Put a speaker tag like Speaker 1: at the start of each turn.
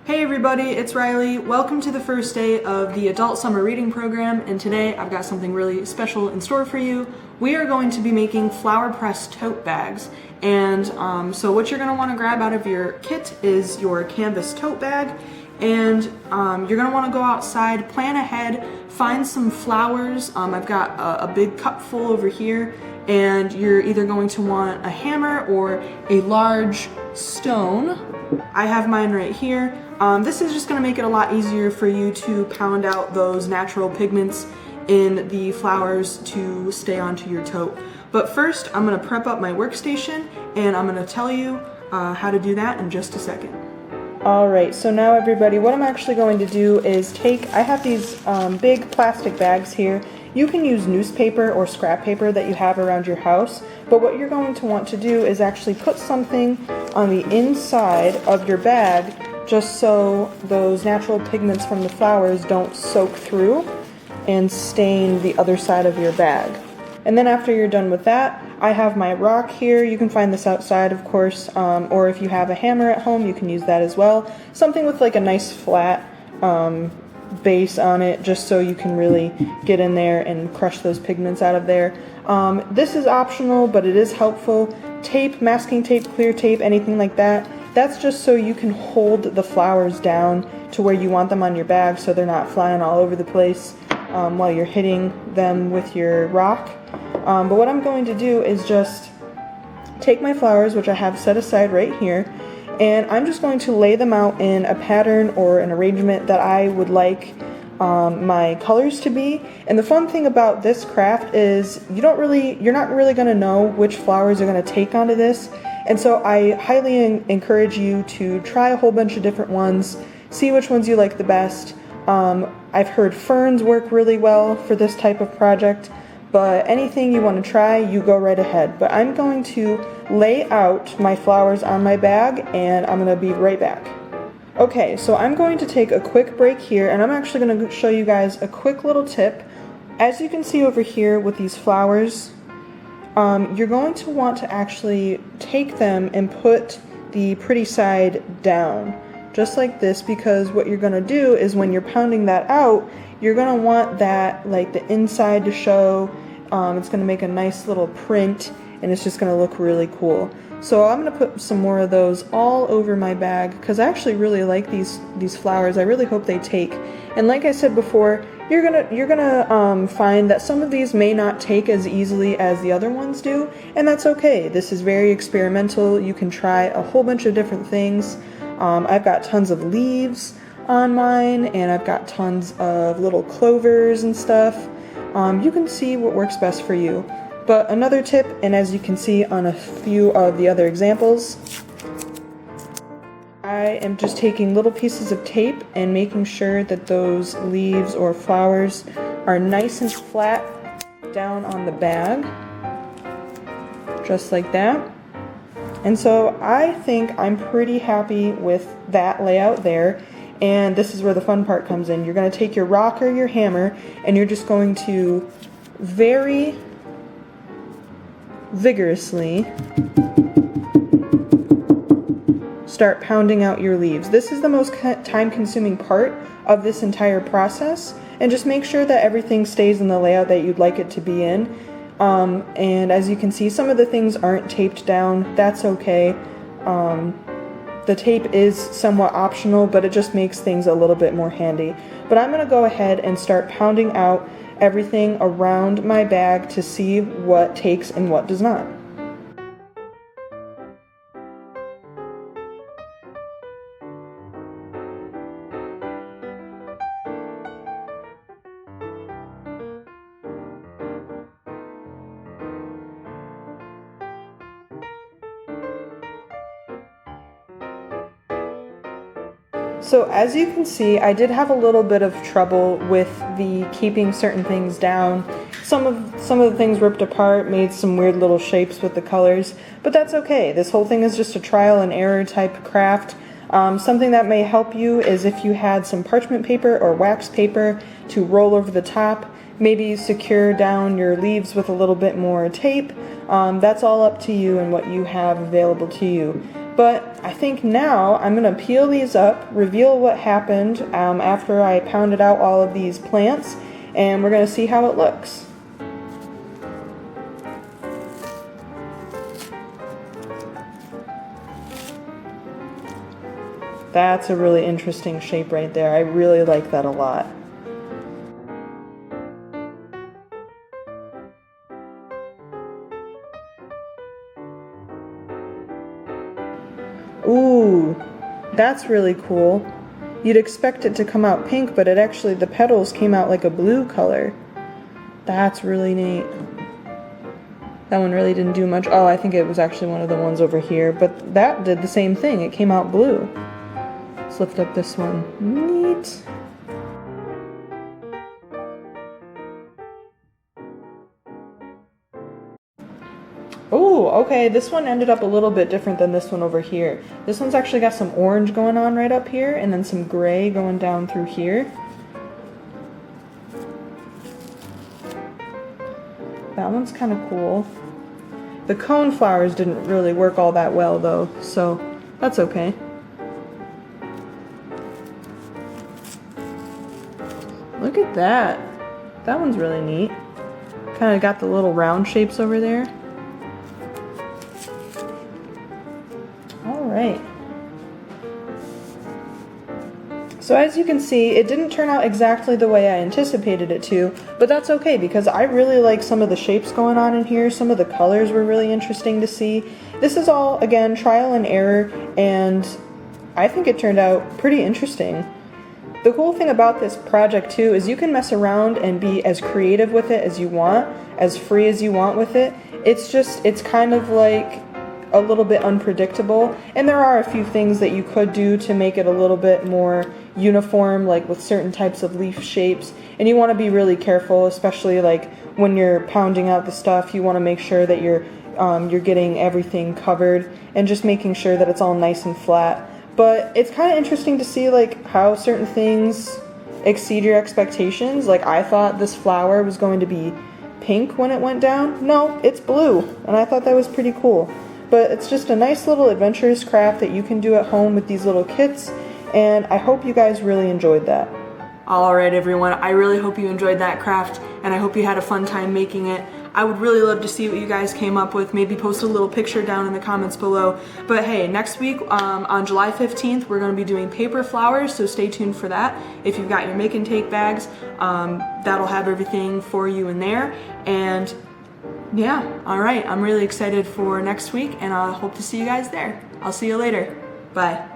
Speaker 1: Hey everybody, it's Riley. Welcome to the first day of the Adult Summer Reading Program, and today I've got something really special in store for you. We are going to be making flower press tote bags, and so what you're going to want to grab out of your kit is your canvas tote bag, and you're going to want to go outside, plan ahead, find some flowers. I've got a big cup full over here, and you're either going to want a hammer or a large stone. I have mine right here. This is just going to make it a lot easier for you to pound out those natural pigments in the flowers to stay onto your tote. But first, I'm going to prep up my workstation, and I'm going to tell you how to do that in just a second. Alright, so now everybody, what I'm actually going to do is I have these big plastic bags here. You can use newspaper or scrap paper that you have around your house, but what you're going to want to do is actually put something on the inside of your bag just so those natural pigments from the flowers don't soak through and stain the other side of your bag. And then after you're done with that, I have my rock here. You can find this outside, of course, or if you have a hammer at home, you can use that as well. Something with like a nice flat base on it, just so you can really get in there and crush those pigments out of there. This is optional, but it is helpful. Tape, masking tape, clear tape, anything like that. That's just so you can hold the flowers down to where you want them on your bag so they're not flying all over the place while you're hitting them with your rock. But what I'm going to do is just take my flowers, which I have set aside right here, and I'm just going to lay them out in a pattern or an arrangement that I would like my colors to be. And the fun thing about this craft is you're not really going to know which flowers are going to take onto this. And so I highly encourage you to try a whole bunch of different ones, see which ones you like the best. I've heard ferns work really well for this type of project, but anything you want to try, you go right ahead. But I'm going to lay out my flowers on my bag, and I'm going to be right back. Okay, so I'm going to take a quick break here, and I'm actually going to show you guys a quick little tip. As you can see over here with these flowers, you're going to want to actually take them and put the pretty side down, just like this, because what you're going to do is when you're pounding that out, you're going to want that, like the inside to show. It's going to make a nice little print, and it's just going to look really cool. So I'm going to put some more of those all over my bag because I actually really like these flowers. I really hope they take. And like I said before, you're gonna find that some of these may not take as easily as the other ones do, and that's okay. This is very experimental. You can try a whole bunch of different things. I've got tons of leaves on mine, and I've got tons of little clovers and stuff. You can see what works best for you. But another tip, and as you can see on a few of the other examples, I am just taking little pieces of tape and making sure that those leaves or flowers are nice and flat down on the bag, just like that. And so I think I'm pretty happy with that layout there. And this is where the fun part comes in. You're going to take your rock or your hammer, and you're just going to very vigorously start pounding out your leaves. This is the most time-consuming part of this entire process, and just make sure that everything stays in the layout that you'd like it to be in. And as you can see, some of the things aren't taped down. That's okay. The tape is somewhat optional, but it just makes things a little bit more handy. But I'm going to go ahead and start pounding out everything around my bag to see what takes and what does not. So as you can see, I did have a little bit of trouble with the keeping certain things down. Some of the things ripped apart, made some weird little shapes with the colors, but that's okay. This whole thing is just a trial and error type craft. Something that may help you is if you had some parchment paper or wax paper to roll over the top, maybe secure down your leaves with a little bit more tape. That's all up to you and what you have available to you. But I think now I'm going to peel these up, reveal what happened after I pounded out all of these plants, and we're going to see how it looks. That's a really interesting shape right there. I really like that a lot. Ooh, that's really cool. You'd expect it to come out pink, but it actually, the petals came out like a blue color. That's really neat. That one really didn't do much. Oh, I think it was actually one of the ones over here, but that did the same thing. It came out blue. Let's lift up this one. Neat. Oh, okay, this one ended up a little bit different than this one over here. This one's actually got some orange going on right up here, and then some gray going down through here. That one's kind of cool. The cone flowers didn't really work all that well though, so that's okay. Look at that. That one's really neat. Kind of got the little round shapes over there. Alright. So as you can see, it didn't turn out exactly the way I anticipated it to, but that's okay because I really like some of the shapes going on in here. Some of the colors were really interesting to see. This is all, again, trial and error, and I think it turned out pretty interesting. The cool thing about this project too is you can mess around and be as creative with it as you want, as free as you want with it. It's kind of like a little bit unpredictable, and there are a few things that you could do to make it a little bit more uniform, like with certain types of leaf shapes, and you want to be really careful, especially like when you're pounding out the stuff. You want to make sure that you're getting everything covered and just making sure that it's all nice and flat. But it's kind of interesting to see like how certain things exceed your expectations. Like I thought this flower was going to be pink when it went down. No, it's blue, and I thought that was pretty cool. But it's just a nice little adventurous craft that you can do at home with these little kits, and I hope you guys really enjoyed that. Alright everyone, I really hope you enjoyed that craft, and I hope you had a fun time making it. I would really love to see what you guys came up with. Maybe post a little picture down in the comments below. But hey, next week on July 15th, we're going to be doing paper flowers, so stay tuned for that. If you've got your make and take bags, that'll have everything for you in there. And yeah, alright, I'm really excited for next week, and I hope to see you guys there. I'll see you later. Bye.